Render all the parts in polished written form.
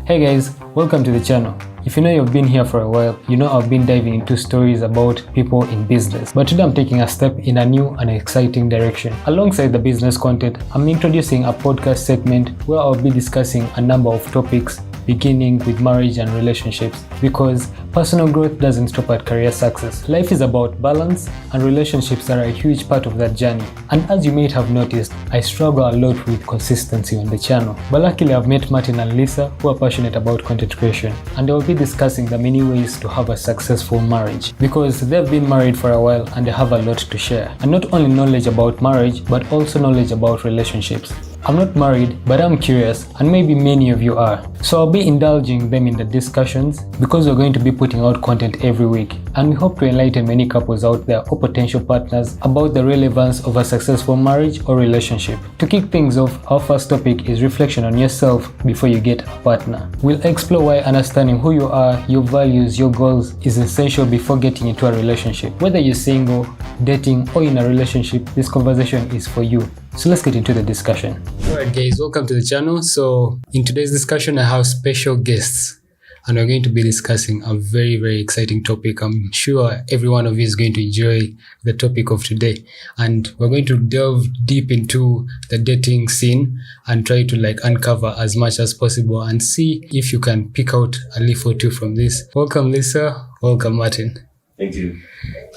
Hey guys, welcome to the channel. If you know you've been here for a while, you know I've been diving into stories about people in business. But today I'm taking a step in a new and exciting direction. Alongside the business content, I'm introducing a podcast segment where I'll be discussing a number of topics beginning with marriage and relationships, because personal growth doesn't stop at career success. Life is about balance, and relationships are a huge part of that journey. And as you may have noticed, I struggle a lot with consistency on the channel. But luckily I've met Martin and Lisa, who are passionate about content creation, and they'll be discussing the many ways to have a successful marriage, because they've been married for a while and they have a lot to share. And not only knowledge about marriage, but also knowledge about relationships. I'm not married, but I'm curious, and maybe many of you are. So I'll be indulging them in the discussions, because we're going to be putting out content every week, and we hope to enlighten many couples out there or potential partners about the relevance of a successful marriage or relationship. To kick things off, our first topic is reflection on yourself before you get a partner. We'll explore why understanding who you are, your values, your goals is essential before getting into a relationship. Whether you're single, dating, or in a relationship, this conversation is for you. So let's get into the discussion. Alright guys, welcome to the channel. So in today's discussion, I have special guests, and we're going to be discussing a very exciting topic. I'm sure every one of you is going to enjoy the topic of today. And we're going to delve deep into the dating scene and try to uncover as much as possible and see if you can pick out a leaf or two from this. Welcome Lisa, welcome Martin. Thank you.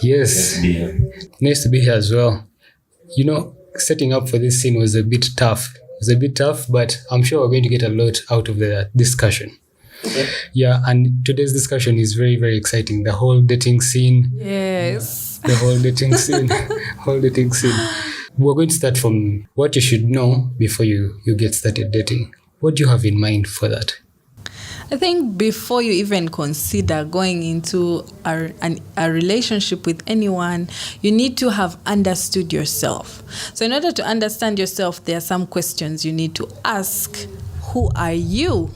Yes. Nice to be here. Nice to be here as well. You know, setting up for this scene was a bit tough. It was a bit tough, but I'm sure we're going to get a lot out of the discussion. Okay. Yeah, and today's discussion is very exciting. The whole dating scene. Yes. The whole dating scene. We're going to start from what you should know before you get started dating. What do you have in mind for that? I think before you even consider going into a relationship with anyone, you need to have understood yourself. So in order to understand yourself, there are some questions you need to ask. Who are you?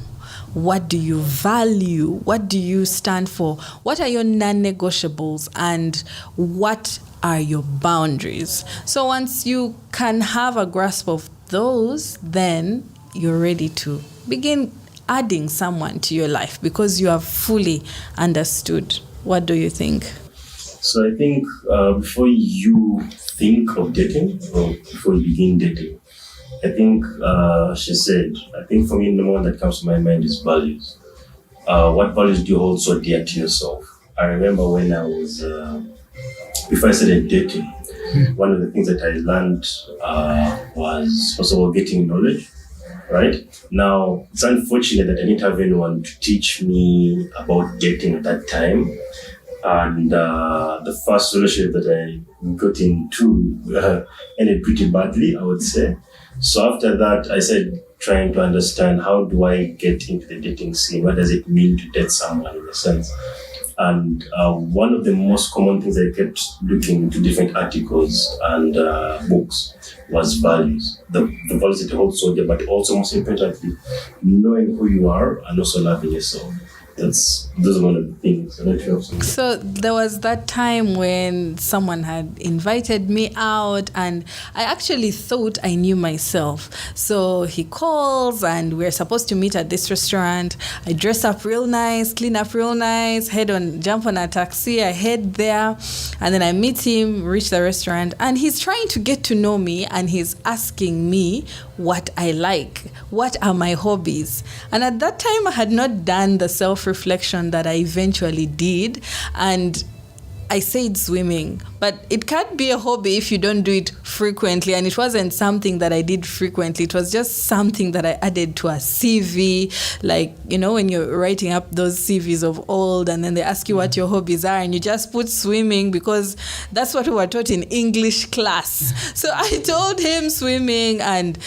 What do you value? What do you stand for? What are your non-negotiables? And what are your boundaries? So once you can have a grasp of those, then you're ready to begin adding someone to your life because you have fully understood. What do you think? So I think before you think of dating or before you begin dating, I think I think for me, the one that comes to my mind is values. What values do you hold so dear to yourself? I remember when I was, before I started dating, one of the things that I learned was, first of all, getting knowledge. Right? Now, it's unfortunate that I didn't have anyone to teach me about dating at that time. And the first relationship that I got into ended pretty badly, I would say. So after that, I started trying to understand, how do I get into the dating scene? What does it mean to date someone, in a sense? And one of the most common things I kept looking into different articles and books was values. The values that you hold so dear, but also most importantly, knowing who you are and also loving yourself. Those are one of the things. I'm not sure of something. So there was that time when someone had invited me out, and I actually thought I knew myself. So he calls and we're supposed to meet at this restaurant. I dress up real nice, clean up real nice, jump on a taxi, I head there, and then I meet him, reach the restaurant, and he's trying to get to know me, and he's asking me what I like, what are my hobbies. And at that time I had not done the self-reflection that I eventually did, and I said swimming, but it can't be a hobby if you don't do it frequently. And it wasn't something that I did frequently. It was just something that I added to a CV. Like, you know, when you're writing up those CVs of old and then they ask you what your hobbies are, and you just put swimming because that's what we were taught in English class. So I told him swimming, and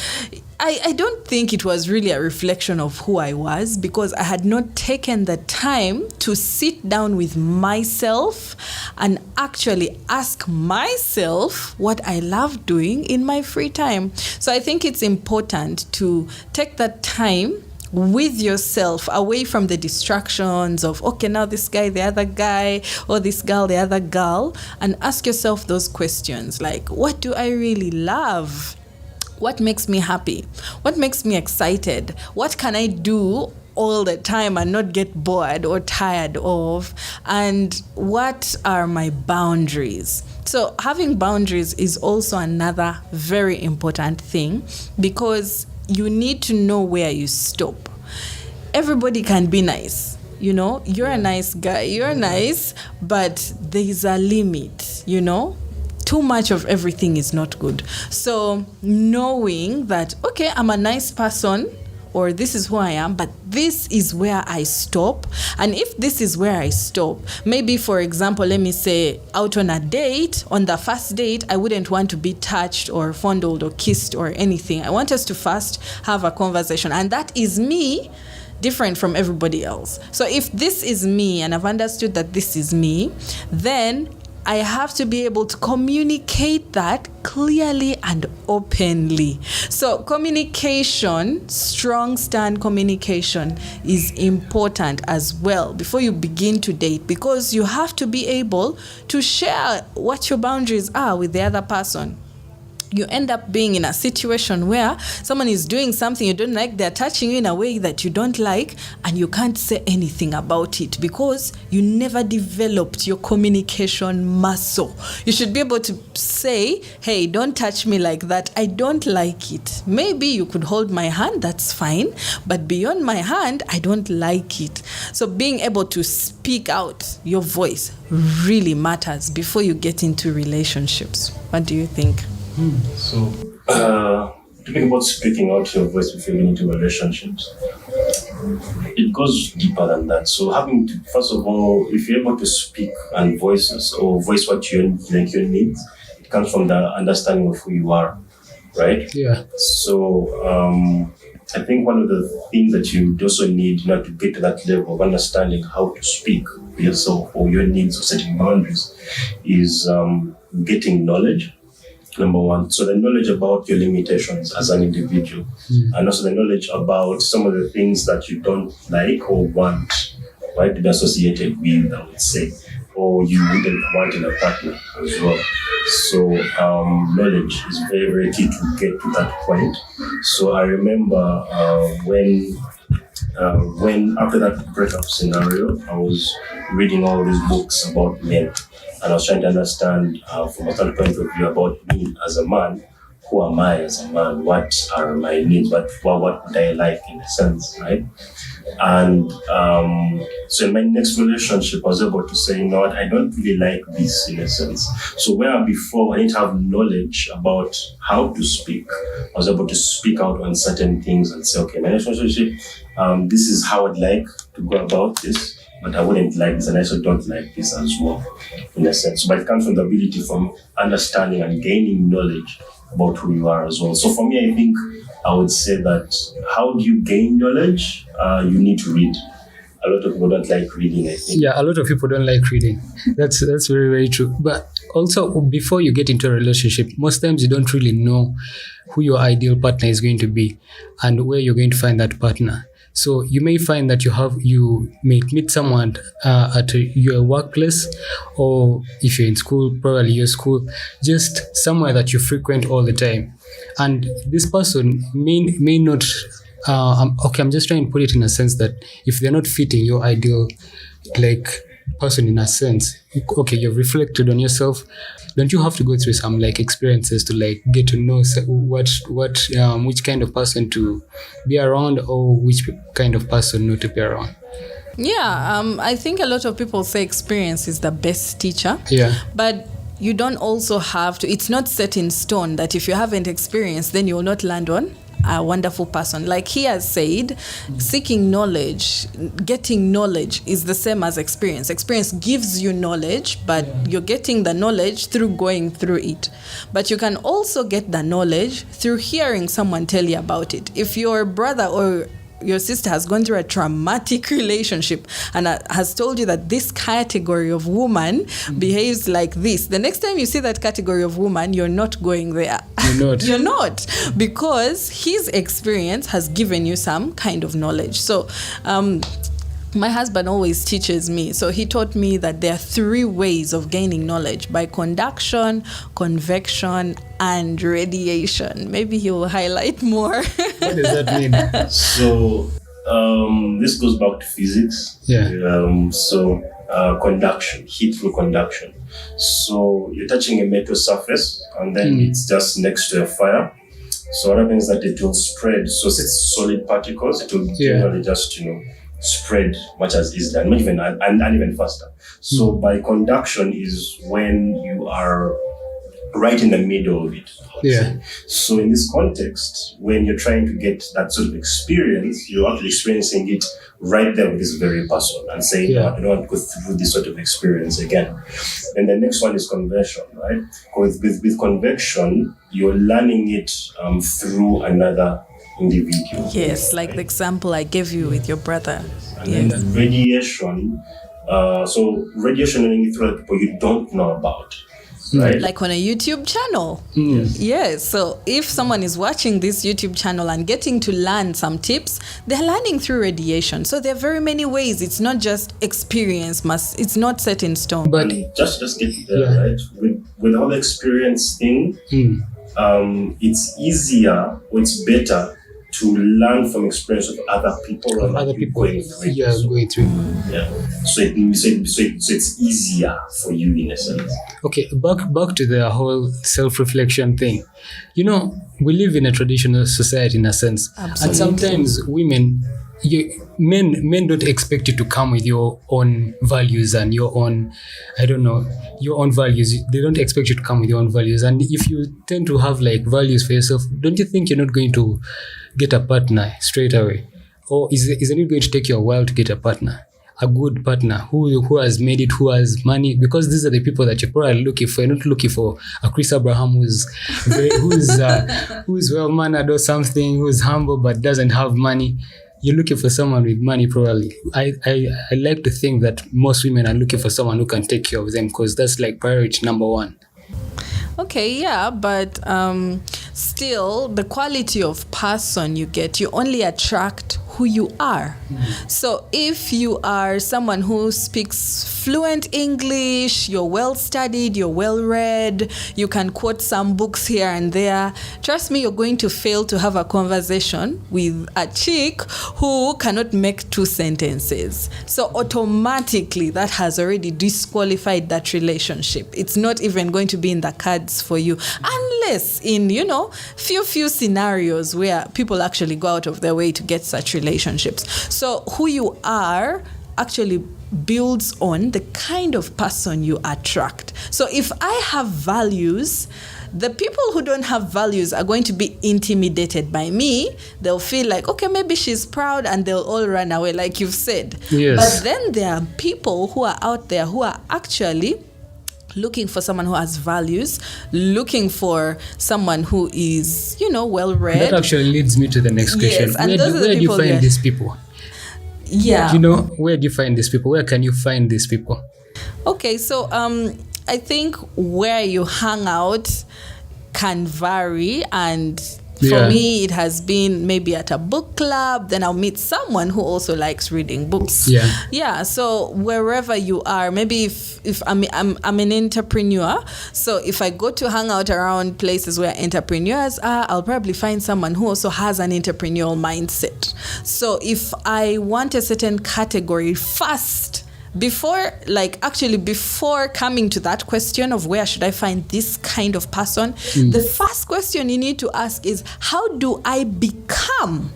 I don't think it was really a reflection of who I was, because I had not taken the time to sit down with myself and actually ask myself what I love doing in my free time. So I think it's important to take that time with yourself, away from the distractions of, okay, now this guy, the other guy, or this girl, the other girl, and ask yourself those questions like, what do I really love? What makes me happy? What makes me excited? What can I do all the time and not get bored or tired of? And what are my boundaries? So having boundaries is also another very important thing, because you need to know where you stop. Everybody can be nice. You're a nice guy, you're nice, but there's a limit, Too much of everything is not good. So knowing that, okay, I'm a nice person, or this is who I am, but this is where I stop. And if this is where I stop, maybe, for example, let me say out on a date, on the first date, I wouldn't want to be touched or fondled or kissed or anything. I want us to first have a conversation. And that is me, different from everybody else. So if this is me and I've understood that this is me, then I have to be able to communicate that clearly and openly. So communication, strong stand communication is important as well before you begin to date, because you have to be able to share what your boundaries are with the other person. You end up being in a situation where someone is doing something you don't like, they're touching you in a way that you don't like, and you can't say anything about it because you never developed your communication muscle. You should be able to say, hey, don't touch me like that. I don't like it. Maybe you could hold my hand, that's fine, but beyond my hand, I don't like it. So being able to speak out your voice really matters before you get into relationships. What do you think? So, talking about speaking out your voice before you get into relationships, it goes deeper than that. So, having to, first of all, if you're able to speak and voice what your needs, it comes from the understanding of who you are, right? Yeah. So, I think one of the things that you also need, to get to that level of understanding how to speak for yourself or your needs or setting boundaries is getting knowledge. Number one, so the knowledge about your limitations as an individual, and also the knowledge about some of the things that you don't like or want, right, to be associated with, I would say, or you wouldn't want in a partner as well. So knowledge is very, very key to get to that point. So I remember when after that breakup scenario, I was reading all these books about men. And I was trying to understand from a standpoint of view about me as a man, who am I as a man? What are my needs? What would I like in a sense, right? And so in my next relationship, I was able to say, I don't really like this in a sense. So where before I didn't have knowledge about how to speak, I was able to speak out on certain things and say, okay, my next relationship, this is how I'd like to go about this. But I wouldn't like this, and I also don't like this as well, in a sense. But it comes from the ability from understanding and gaining knowledge about who you are as well. So for me, I think I would say that how do you gain knowledge? You need to read. A lot of people don't like reading, I think. Yeah, a lot of people don't like reading. That's very, very true. But also, before you get into a relationship, most times you don't really know who your ideal partner is going to be and where you're going to find that partner. So you may find that you may meet someone at your workplace, or if you're in school, probably your school, just somewhere that you frequent all the time. And this person may not, I'm just trying to put it in a sense that if they're not fitting your ideal, person in a sense, okay, you've reflected on yourself, don't you have to go through some experiences to get to know which kind of person to be around or which kind of person not to be around? Yeah, I think a lot of people say experience is the best teacher. Yeah. But you don't also have to, it's not set in stone that if you haven't experienced, then you will not land on a wonderful person. Like he has said, seeking knowledge, getting knowledge is the same as experience. Experience gives you knowledge, but you're getting the knowledge through going through it. But you can also get the knowledge through hearing someone tell you about it. If your brother or your sister has gone through a traumatic relationship and has told you that this category of woman behaves like this, the next time you see that category of woman, you're not going there. You're not, because his experience has given you some kind of knowledge. So my husband always teaches me. So he taught me that there are 3 ways of gaining knowledge: by conduction, convection, and radiation. Maybe he will highlight more. What does that mean? So this goes back to physics. Yeah. Conduction, heat through conduction. So you're touching a metal surface, and then it's just next to a fire. So what happens is that it will spread. So since it's solid particles, it will generally just spread much as easily, and even faster. So by conduction is when you are right in the middle of it. Yeah. So in this context, when you're trying to get that sort of experience, you're actually experiencing it right there with this very person and saying, no, I don't want to go through this sort of experience again. And the next one is conversion, right? With convection, you're learning it through another individual. Yes, like the example I gave you with your brother. And then the radiation, so radiation learning through other people you don't know about. Right. Like on a YouTube channel. Yes. So if someone is watching this YouTube channel and getting to learn some tips, they're learning through radiation. So there are very many ways. It's not just experience. It's not set in stone. But just get there, right? With the whole experience thing, it's easier or it's better to learn from experience of other people going through. Yeah. So it's easier for you in a sense. Okay, back to the whole self-reflection thing. We live in a traditional society in a sense. Absolutely. And sometimes men don't expect you to come with your own values and your own values. They don't expect you to come with your own values. And if you tend to have like values for yourself, don't you think you're not going to get a partner straight away? Or isn't it going to take you a while to get a partner? A good partner who has made it, who has money, because these are the people that you're probably looking for. You're not looking for a Chris Abraham who's well mannered or something, who's humble but doesn't have money. You're looking for someone with money, probably. I like to think that most women are looking for someone who can take care of them, because that's like priority number one. Okay, yeah, but still, the quality of person you get, you only attract who you are. So if you are someone who speaks fluent English, you're well studied, you're well read, you can quote some books here and there, trust me, you're going to fail to have a conversation with a chick who cannot make 2 sentences. So automatically that has already disqualified that relationship. It's not even going to be in the cards for you, unless in few scenarios where people actually go out of their way to get such relationships. So who you are actually builds on the kind of person you attract. So if I have values, the people who don't have values are going to be intimidated by me. They'll feel like, okay, maybe she's proud, and they'll all run away, like you've said. Yes. But then there are people who are out there who are actually looking for someone who has values, looking for someone who is, well-read. That actually leads me to the next question. Yes, and where do you find these people? Yeah. Where do you find these people? Where can you find these people? Okay, so I think where you hang out can vary, and for me, it has been maybe at a book club. Then I'll meet someone who also likes reading books. Yeah. So wherever you are, maybe if I'm an entrepreneur, so if I go to hang out around places where entrepreneurs are, I'll probably find someone who also has an entrepreneurial mindset. So if I want a certain category first, before coming to that question of where should I find this kind of person, the first question you need to ask is, how do I become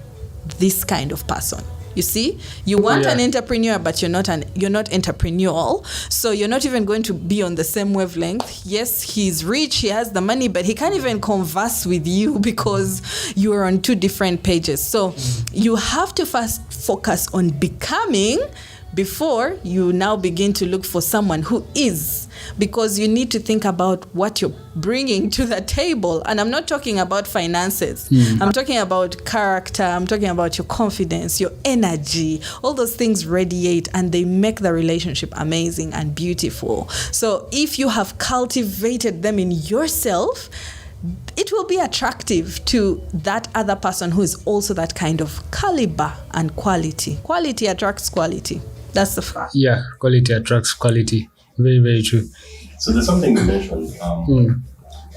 this kind of person? You see, you want an entrepreneur, but you're not entrepreneurial, so you're not even going to be on the same wavelength. Yes, he's rich, he has the money, but he can't even converse with you because you are on 2 different pages. So you have to first focus on becoming before you now begin to look for someone who is, because you need to think about what you're bringing to the table. And I'm not talking about finances. I'm talking about character. I'm talking about your confidence, your energy. All those things radiate and they make the relationship amazing and beautiful. So if you have cultivated them in yourself, it will be attractive to that other person who is also that kind of caliber and quality. Quality attracts quality. That's the fact. Yeah, quality attracts quality. Very, very true. So there's something you mentioned.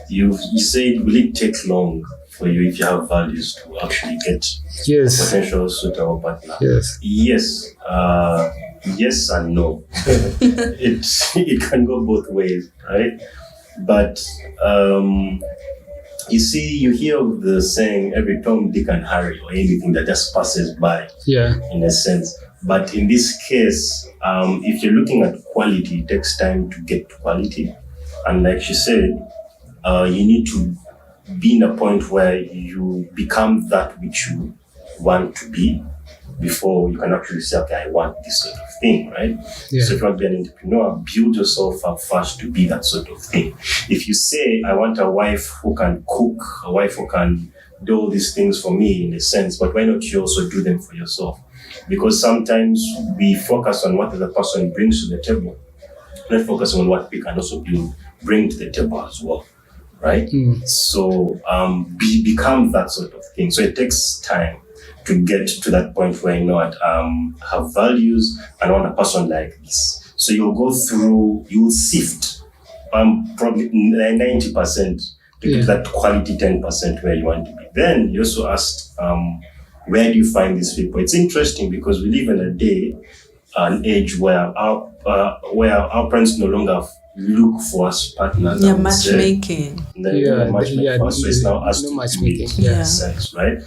You said, will it take long for you if you have values to actually get a Yes. potential suitable partner. Yes. Yes. Yes and no. it can go both ways, right? But you see, you hear the saying, every Tom, Dick, and Harry, or anything that just passes by, Yeah. in a sense. But in this case, if you're looking at quality, it takes time to get to quality. And like she said, you need to be in a point where you become that which you want to be before you can actually say, okay, I want this sort of thing, right? Yeah. So if you want to be an entrepreneur, build yourself up first to be that sort of thing. If you say, I want a wife who can cook, a wife who can do all these things for me, in a sense, but why not you also do them for yourself? Because sometimes we focus on what the other person brings to the table, not focusing on what we can also bring to the table as well, right? So become that sort of thing. So it takes time to get to that point where, you know what, have values and I want a person like this. So you'll sift probably 90% to get to that quality 10% where you want to be. Then you also asked, where do you find these people? It's interesting because we live in an age where our parents no longer look for us partners. Yeah, matchmaking. So it's now us to matchmaking. meet sex, right?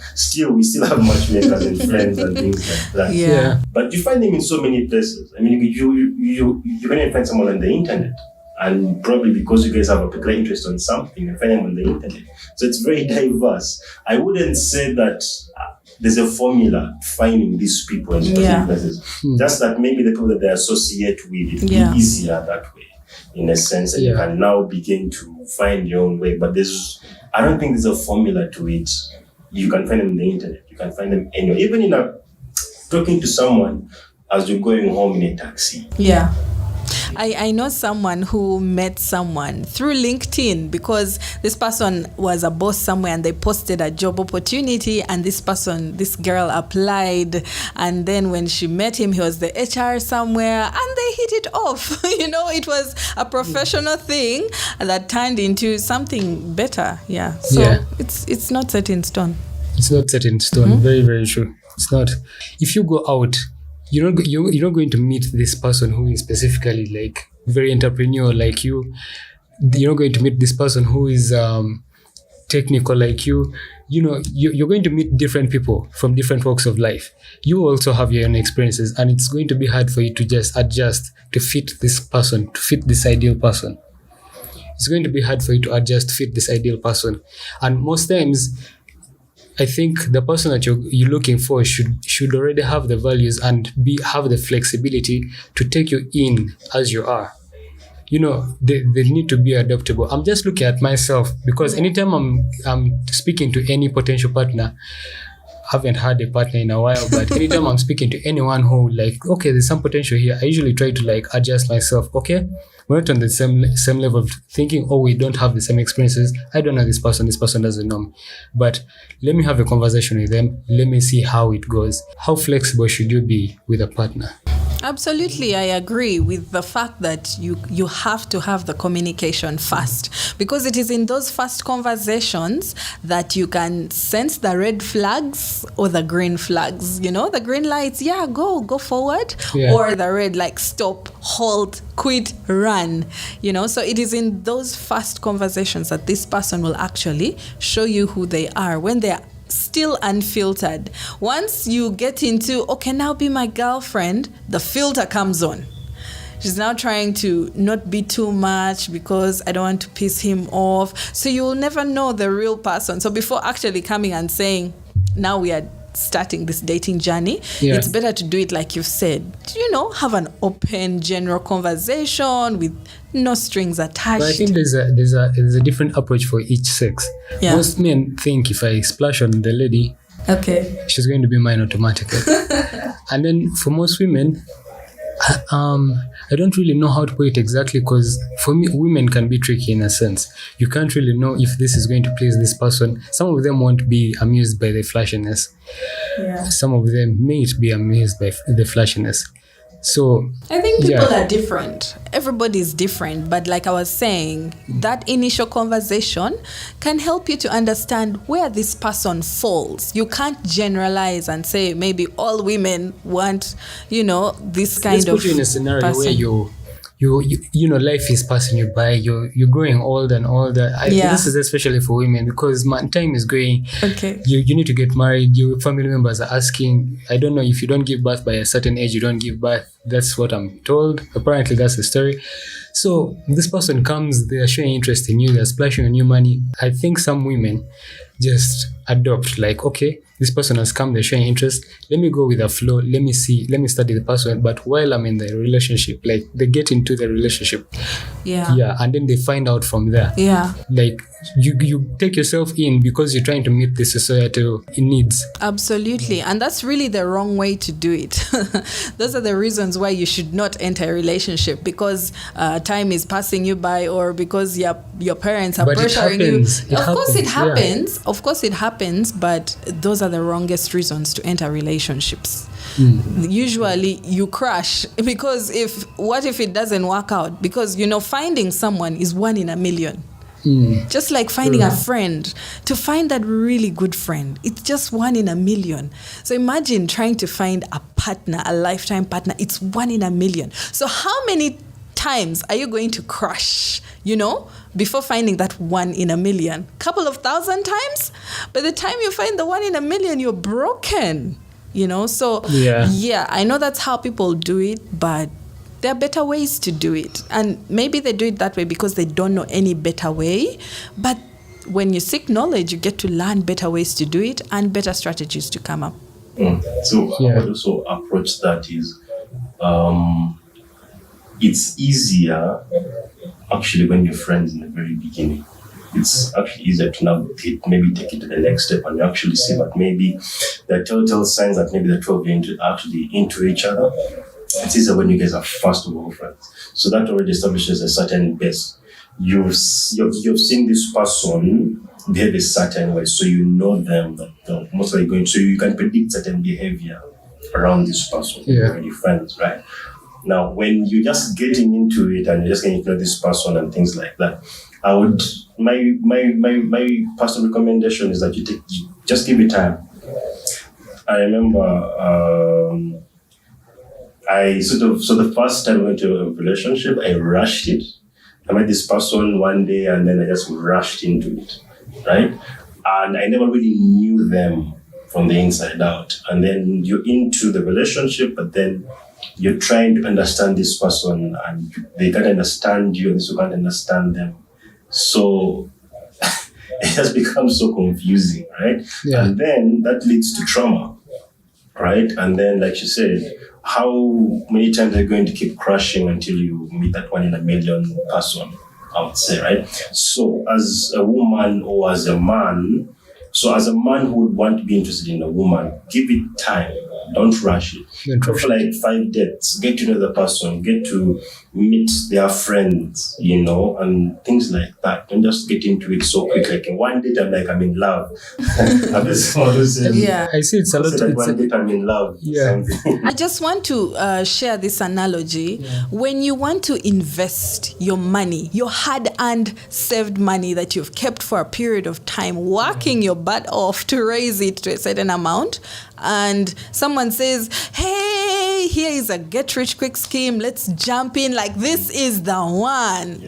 We still have matchmakers and friends and things like that. Yeah. But you find them in so many places. I mean, you can even find someone on the internet. And probably because you guys have a particular interest on something, you find them on the internet. So it's very diverse. I wouldn't say that there's a formula to finding these people in specific places. Just that maybe the people that they associate with it be easier that way, in a sense, and you can now begin to find your own way. But I don't think there's a formula to it. You can find them on the internet. You can find them anywhere. Even talking to someone as you're going home in a taxi. Yeah. I know someone who met someone through LinkedIn because this person was a boss somewhere and they posted a job opportunity and this girl applied, and then when she met him, he was the HR somewhere and they hit it off. It was a professional thing that turned into something better. Yeah. So it's not set in stone. It's not set in stone. Very, very true. It's not. If you go out, you're not going to meet this person who is specifically like very entrepreneurial like you. You're not going to meet this person who is technical like you. You're going to meet different people from different walks of life. You also have your own experiences, and it's going to be hard for you to just adjust to fit this person, to fit this ideal person. It's going to be hard for you to adjust to fit this ideal person, and most times I think the person that you're looking for should already have the values and have the flexibility to take you in as you are. They need to be adaptable. I'm just looking at myself because anytime I'm speaking to any potential partner, I haven't had a partner in a while, but anytime I'm speaking to anyone who okay, there's some potential here, I usually try to adjust myself. Okay, we're not on the same level of thinking. Oh, we don't have the same experiences. I don't know this person doesn't know me. But let me have a conversation with them. Let me see how it goes. How flexible should you be with a partner? Absolutely, I agree with the fact that you have to have the communication first, because it is in those first conversations that you can sense the red flags or the green flags. The green lights, go forward, or the red, like stop, halt, quit, run. So it is in those first conversations that this person will actually show you who they are when they are still unfiltered. Once you get into, okay, now be my girlfriend, the filter comes on. She's now trying to not be too much because I don't want to piss him off. So you will never know the real person. So before actually coming and saying, now we are starting this dating journey, it's better to do it like you've said. Have an open, general conversation with no strings attached. But I think there's a different approach for each sex. Yeah. Most men think if I splash on the lady, she's going to be mine automatically. And then for most women, I don't really know how to put it exactly, because for me, women can be tricky in a sense. You can't really know if this is going to please this person. Some of them won't be amused by the flashiness. Yeah. Some of them may be amused by the flashiness. So I think people yeah. are different. Everybody's different. But like I was saying, that initial conversation can help you to understand where this person falls. You can't generalize and say maybe all women want, this kind Let's of put you in a scenario person. where you know, life is passing you by. You're growing old and all that. Yeah. This is especially for women because time is going. Okay. You need to get married. Your family members are asking. I don't know, if you don't give birth by a certain age, you don't give birth. That's what I'm told. Apparently, that's the story. So this person comes. They are showing interest in you. They're splashing on you money. I think some women just adopt, like, okay, this person has come, they're showing interest, let me go with the flow, let me study the person. But while I'm in the relationship, like, they get into the relationship, and then they find out from there, like, you take yourself in because you're trying to meet the societal needs. Absolutely. And that's really the wrong way to do it. Those are the reasons why you should not enter a relationship, because time is passing you by, or because your parents are But pressuring you. Of course it happens. Yeah. Of course it happens, but those are the wrongest reasons to enter relationships. Usually you crash because what if it doesn't work out? Because finding someone is 1 in a million. Just like finding a friend, to find that really good friend, it's just 1 in a million. So imagine trying to find a partner, a lifetime partner. It's 1 in a million. So how many times are you going to crash, before finding that 1 in a million? Couple of thousand times? By the time you find the 1 in a million, you're broken, So I know that's how people do it, but there are better ways to do it. And maybe they do it that way because they don't know any better way. But when you seek knowledge, you get to learn better ways to do it and better strategies to come up. So I would also approach that is, it's easier actually when you're friends in the very beginning. It's actually easier to navigate, maybe take it to the next step, and you actually see that maybe the telltale signs that maybe the two of you actually into each other. It's easier when you guys are first of all friends. So that already establishes a certain base. You've seen this person behave a certain way, so you know them, that most likely going. So you can predict certain behavior around this person. You're already friends, right? Now, when you're just getting into it and you're just getting to know this person and things like that, my personal recommendation is that you just give it time. I remember so the first time I went to a relationship, I rushed it. I met this person one day and then I just rushed into it, right? And I never really knew them from the inside out. And then you're into the relationship, but then you're trying to understand this person and they can't understand you and you can't understand them. So it has become so confusing, right? Yeah. And then that leads to trauma, right? And then, like you said, how many times are you going to keep crashing until you meet that 1 in a million person, I would say, right? So as a woman or as a man, who would want to be interested in a woman, give it time. Don't rush it. Go for like 5 dates. Get to know the person. Get to meet their friends, and things like that. Don't just get into it so quick. Like in one date, I'm like, I'm in love. I see it's a lot. Like one date, I'm in love. Yeah. I just want to share this analogy. Yeah. When you want to invest your money, your hard-earned, saved money that you've kept for a period of time, working your butt off to raise it to a certain amount, and someone says, hey, here is a get-rich-quick scheme, let's jump in, like this is the one,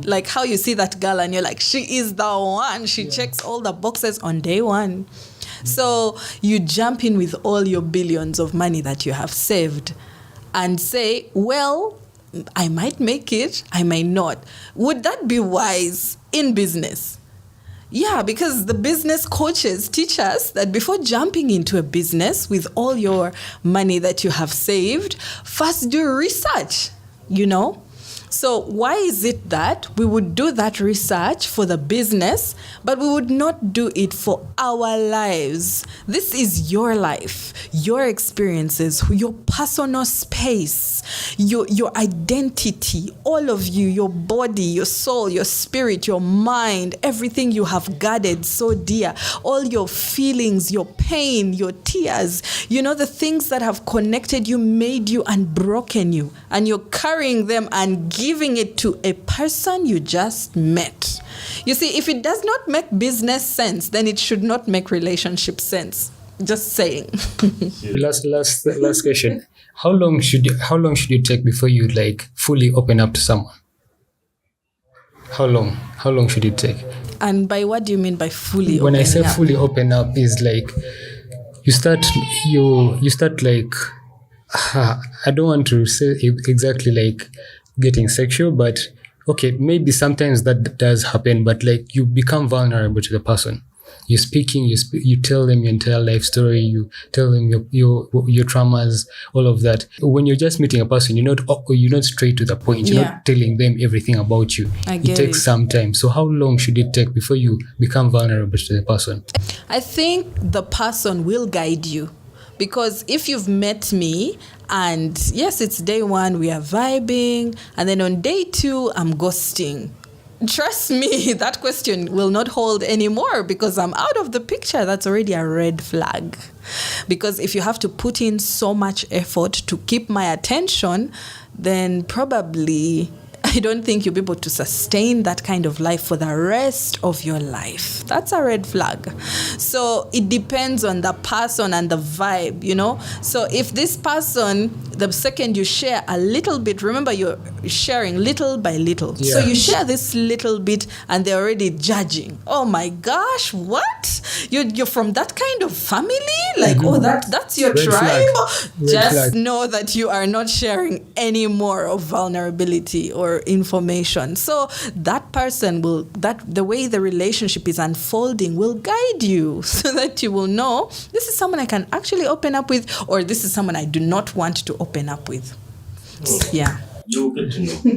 like how you see that girl and you're like, she is the one, she checks all the boxes on day one. So you jump in with all your billions of money that you have saved and say, well, I might make it, I might not. Would that be wise in business? Yeah, because the business coaches teach us that before jumping into a business with all your money that you have saved, first do research, So why is it that we would do that research for the business, but we would not do it for our lives? This is your life, your experiences, your personal space, your identity, all of you, your body, your soul, your spirit, your mind, everything you have guarded so dear, all your feelings, your pain, your tears, the things that have connected you, made you, and broken you, and you're carrying them and giving it to a person you just met. You see, if it does not make business sense, then it should not make relationship sense. Just saying. Last question. How long should you take before you fully open up to someone? How long should it take? And by what do you mean by fully when opening I say up? fully open up is you start I don't want to say exactly getting sexual, but okay, maybe sometimes that does happen, but you become vulnerable to the person. You're speaking, you tell them your entire life story, you tell them your traumas, all of that. When you're just meeting a person, you're not straight to the point. You're not telling them everything about you. It takes some time. So how long should it take before you become vulnerable to the person? I think the person will guide you. Because if you've met me and yes, it's day 1, we are vibing, and then on day 2, I'm ghosting. Trust me, that question will not hold anymore because I'm out of the picture. That's already a red flag. Because if you have to put in so much effort to keep my attention, then probably I don't think you'll be able to sustain that kind of life for the rest of your life. That's a red flag. So it depends on the person and the vibe, So if this person, the second you share a little bit, remember you're sharing little by little. Yeah. So you share this little bit and they're already judging. Oh my gosh, what? You're from that kind of family? That's your red tribe? Just know that you are not sharing any more of vulnerability or information. So that person the way the relationship is unfolding will guide you so that you will know this is someone I can actually open up with, or this is someone I do not want to open up with. Yeah. You get to know.